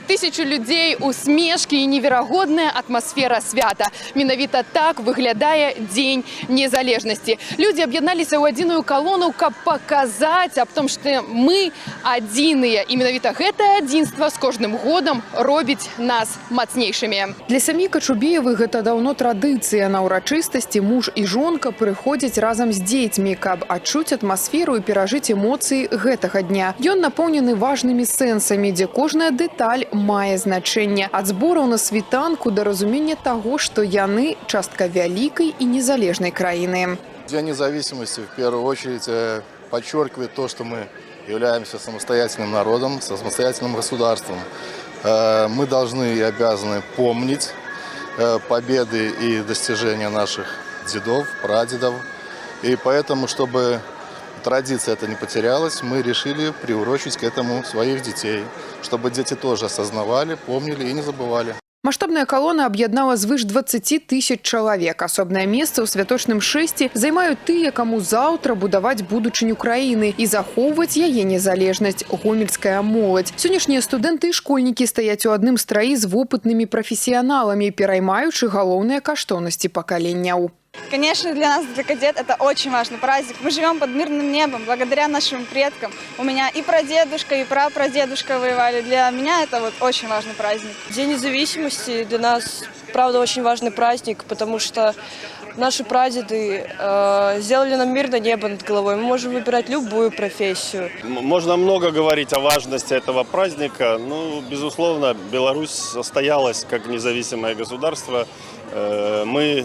Тысячу людей, усмешки и неверагодная атмосфера свята. Менавіта так выглядае День незалежности. Люди объединялись в одиную колонну, как показать о том, что мы одиные. И менавіта гэтае адзінства с каждым годом робіць нас мацнейшими. Для сям'і Качубеевых гэта даўно традыцыя. На ўрачыстасці муж і жонка прыходзяць разам з дзецьмі, каб адчуць атмасферу і перажыць эмоцыі гэтага дня. Ён напоўнены важнымі сэнсамі, дзе кожная дэталь мае значэнне. Ад збораў на світанку да разумення таго, што яны частка вялікай і незалежнай краіны. День независимости в первую очередь подчеркивает то, что мы являемся самостоятельным народом, самостоятельным государством. Мы должны и обязаны помнить победы и достижения наших дедов, прадедов. И поэтому, чтобы традиция эта не потерялась, мы решили приурочить к этому своих детей, чтобы дети тоже осознавали, помнили и не забывали. Маштабная колонна аб'яднала звыш 20 тысяч чалавек. Асобнае месца ў святочным шэсці займаюць тыя, каму заўтра будаваць будучыню краіны і захоўваць яе незалежнасць – гомельская моладзь. Сённяшнія студэнты і школьнікі стаяць у адным страі з вопытнымі прафесіяналамі, пераймаючы галоўныя каштоўнасці пакаленняў. Конечно, для нас, для кадет, это очень важный праздник. Мы живем под мирным небом, благодаря нашим предкам. У меня и прадедушка, и прапрадедушка воевали. Для меня это вот очень важный праздник. День независимости для нас, правда, очень важный праздник, потому что наши прадеды сделали нам мирное небо над головой. Мы можем выбирать любую профессию. Можно много говорить о важности этого праздника. Ну, безусловно, Беларусь состоялась как независимое государство. Мы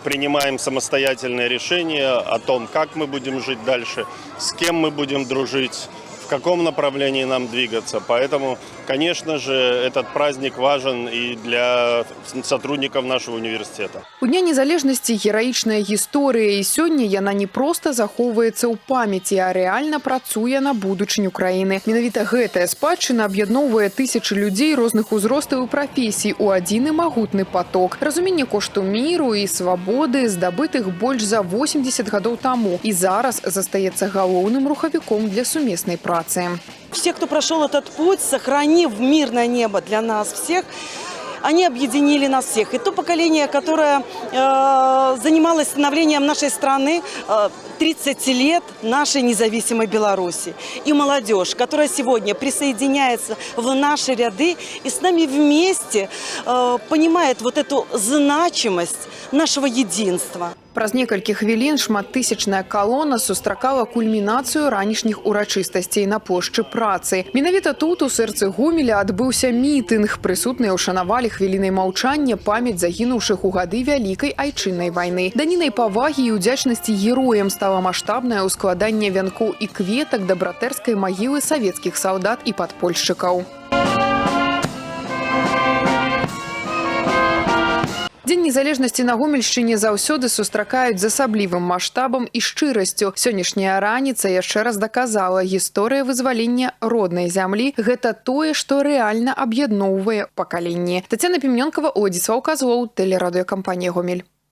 принимаем самостоятельные решения о том, как мы будем жить дальше, с кем мы будем дружить, в каком направлении нам двигаться. Поэтому, конечно же, этот праздник важен и для сотрудников нашего университета. У Дня незалежности героичная история, и сёння яна не просто захоўваецца ў памяці, а реально працуе на будучыню краіны. Менавіта гэтая спадчына аб'ядноўвае тысячы людзей розных узростаў і прафесій у адзіны магутны поток. Разуменне кошту міру і свабоды, здабытых больш за 80 гадоў таму, і зараз застаецца галоўным рухавіком для сумеснай працы. Все, кто прошел этот путь, сохранив мирное небо для нас всех, они объединили нас всех. И то поколение, которое занималось становлением нашей страны 30 лет нашей независимой Беларуси. И молодежь, которая сегодня присоединяется в наши ряды и с нами вместе понимает вот эту значимость нашего единства. Праз некалькі хвілін шматтысячная калона сустракала кульмінацыю ранішніх урачыстасцей на плошчы Працы. Менавіта тут, у сэрцы Гомеля, адбыўся мітынг. Прысутныя ўшанавалі хвілінай маўчання памяць загінуўшых у гады Вялікай айчыннай вайны. Данінай павагі і ўдзячнасці героям стала маштабнае ўскладанне вянкоў і кветак да братэрскай магілы савецкіх салдат і падпольшчыкаў. Дзень незалежнасці на Гомельшчыне заўсёды сустракаюць з асаблівым маштабам і шчырасцю. Сённяшняя раніца яшчэ раз даказала, гісторыя вызвалення роднай зямлі – гэта тое, што рэальна аб'ядноўвае пакаленні. Тацяна Пімёнкава, Владзіслаў Казлоў, тэлерадыёкампанія «Гомель».